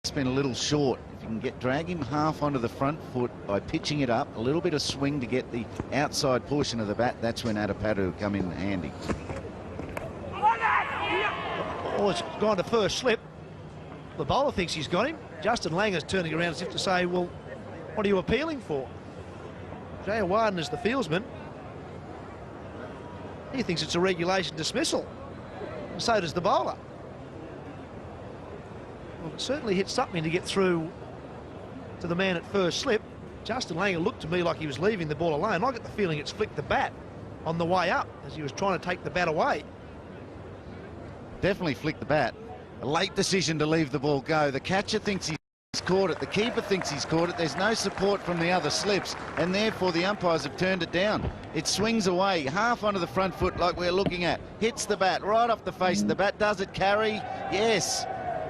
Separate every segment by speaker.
Speaker 1: It's been a little short. If you can drag him half onto the front foot by pitching it up, a little bit of swing to get the outside portion of the bat, that's when Adapadu come in handy.
Speaker 2: Oh, it's gone to first slip. The bowler thinks he's got him. Justin Langer's turning around as if to say, well, what are you appealing for? Jayawarden is the fieldsman. He thinks it's a regulation dismissal. And so does the bowler. Well, it certainly hit something to get through to the man at first slip. Justin Langer looked to me like he was leaving the ball alone. I get the feeling it's flicked the bat on the way up as he was trying to take the bat away.
Speaker 1: Definitely flicked the bat. A late decision to leave the ball go. The catcher thinks he's caught it. The keeper thinks he's caught it. There's no support from the other slips, and therefore the umpires have turned it down. It swings away, half onto the front foot like we're looking at. Hits the bat right off the face of the bat. Does it carry? Yes.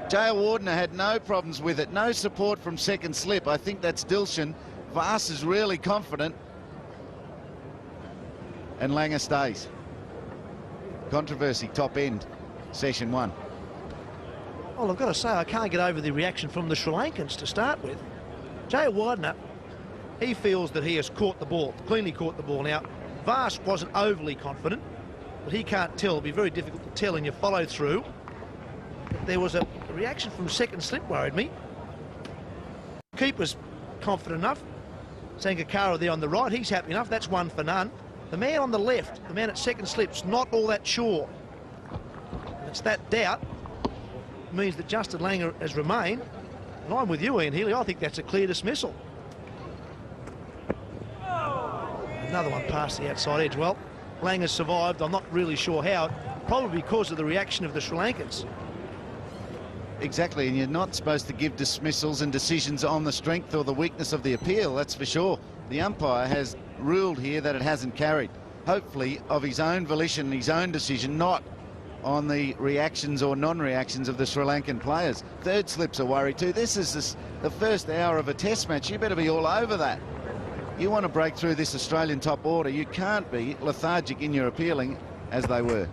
Speaker 1: Jayawarden had no problems with it. No support from second slip. I think that's Dilshan. Vass is really confident. And Langer stays. Controversy, top end, session 1.
Speaker 2: Well, I've got to say, I can't get over the reaction from the Sri Lankans to start with. Jayawarden, he feels that he has caught the ball, cleanly caught the ball. Now, Vass wasn't overly confident, but he can't tell. It'll be very difficult to tell in your follow-through. There was a reaction from second slip worried me. Keeper's confident enough. Sangakkara there on the right, he's happy enough. That's 1 for none. The man on the left, the man at second slip's not all that sure. And it's that doubt means that Justin Langer has remained. And I'm with you, Ian Healy. I think that's a clear dismissal. Another one past the outside edge. Well, Langer survived. I'm not really sure how. Probably because of the reaction of the Sri Lankans.
Speaker 1: Exactly, and you're not supposed to give dismissals and decisions on the strength or the weakness of the appeal, that's for sure. The umpire has ruled here that it hasn't carried. Hopefully of his own volition, his own decision, not on the reactions or non-reactions of the Sri Lankan players. Third slip's a worry too. This is the first hour of a test match. You better be all over that. You want to break through this Australian top order. You can't be lethargic in your appealing as they were.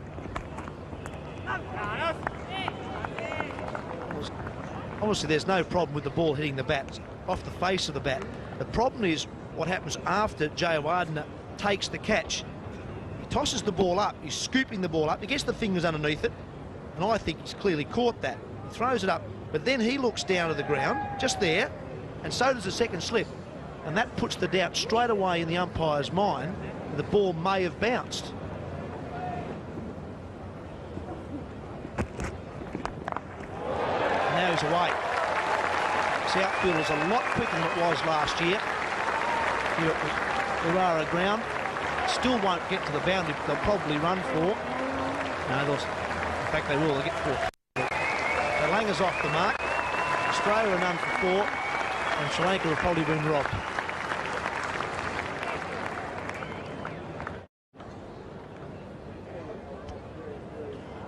Speaker 2: Obviously, there's no problem with the ball hitting the bat off the face of the bat. The problem is what happens after Jayawarden takes the catch. He tosses the ball up, he's scooping the ball up, he gets the fingers underneath it, and I think he's clearly caught that. He throws it up, but then he looks down to the ground, just there, and so does the second slip. And that puts the doubt straight away in the umpire's mind that the ball may have bounced. Now he's away. This outfield is a lot quicker than it was last year. Here at the Urara ground. Still won't get to the boundary. They'll probably run 4. No, in fact they will. They'll get 4. So Langer's off the mark. Australia are none for 4. And Sri Lanka have probably been robbed.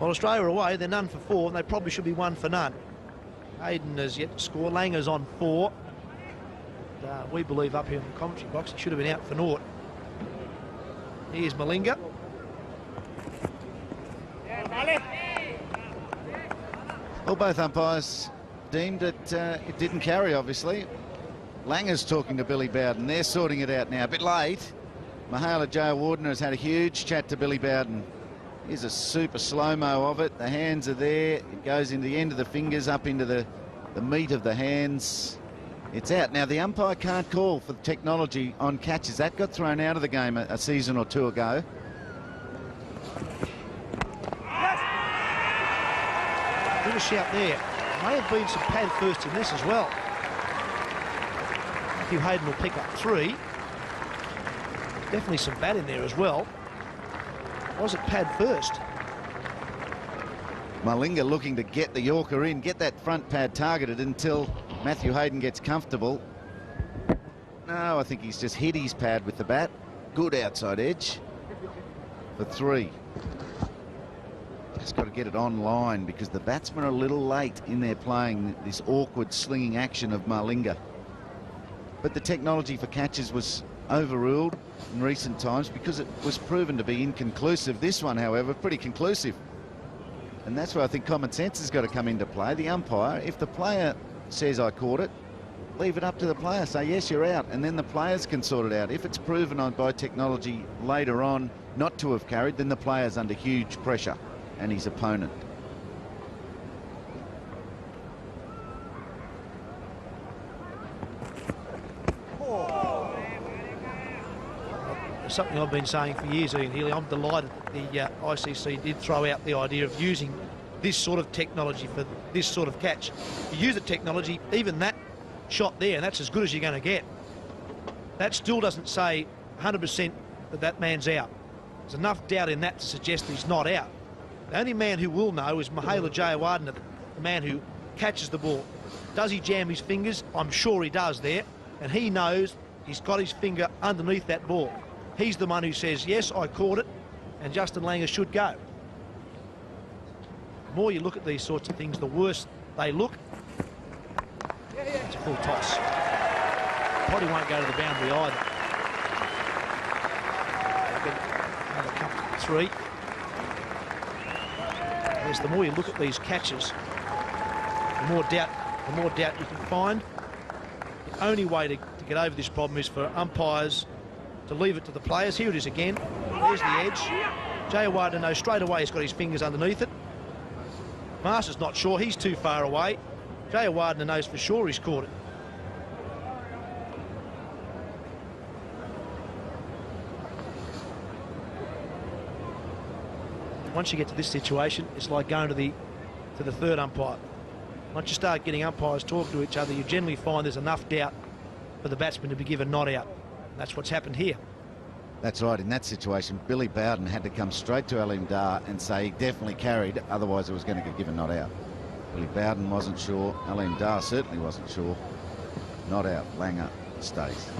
Speaker 2: Well, Australia are away. They're none for 4. And they probably should be 1 for none. Hayden has yet to score. Langer's on 4. We believe up here in the commentary box he should have been out for naught. Here's Malinga.
Speaker 1: Well, both umpires deemed that it didn't carry, obviously. Langer's talking to Billy Bowden. They're sorting it out now. A bit late. Mahala Jayawarden has had a huge chat to Billy Bowden. Here's a super slow-mo of it. The hands are there. It goes into the end of the fingers, up into the meat of the hands. It's out. Now, the umpire can't call for the technology on catches. That got thrown out of the game a season or 2 ago.
Speaker 2: Good a shout there. May have been some pad first in this as well. Matthew Hayden will pick up 3. Definitely some bat in there as well. Was it pad first?
Speaker 1: Malinga looking to get the Yorker in, get that front pad targeted until Matthew Hayden gets comfortable. No, I think he's just hit his pad with the bat. Good outside edge for 3. Just got to get it on line because the batsmen are a little late in their playing this awkward slinging action of Malinga. But the technology for catches was overruled in recent times because it was proven to be inconclusive. This one, however, pretty conclusive. And that's where I think common sense has got to come into play. The umpire, if the player says I caught it, leave it up to the player. Say, yes, you're out. And then the players can sort it out. If it's proven on by technology later on not to have carried, then the player's under huge pressure and his opponent.
Speaker 2: Something I've been saying for years, Ian Healy. I'm delighted that the ICC did throw out the idea of using this sort of technology for this sort of catch. You use the technology, even that shot there, and that's as good as you're going to get. That still doesn't say 100% that that man's out. There's enough doubt in that to suggest that he's not out. The only man who will know is Mahela Jayawardena, the man who catches the ball. Does he jam his fingers? I'm sure he does there, and he knows he's got his finger underneath that ball. He's the one who says, yes, I caught it, and Justin Langer should go. The more you look at these sorts of things, the worse they look. It's a full toss. Probably won't go to the boundary either. Another couple, 3. Yes, the more you look at these catches, the more doubt you can find. The only way to get over this problem is for umpires to leave it to the players. Here it is again. There's the edge. Jayawardena knows straight away he's got his fingers underneath it. Marsh's not sure. He's too far away. Jayawardena knows for sure he's caught it. Once you get to this situation, it's like going to the third umpire. Once you start getting umpires talking to each other, you generally find there's enough doubt for the batsman to be given not out. That's what's happened here.
Speaker 1: That's right. In that situation, Billy Bowden had to come straight to Aleem Dar and say he definitely carried, otherwise it was going to get given not out. Billy Bowden wasn't sure. Aleem Dar certainly wasn't sure. Not out. Langer stays.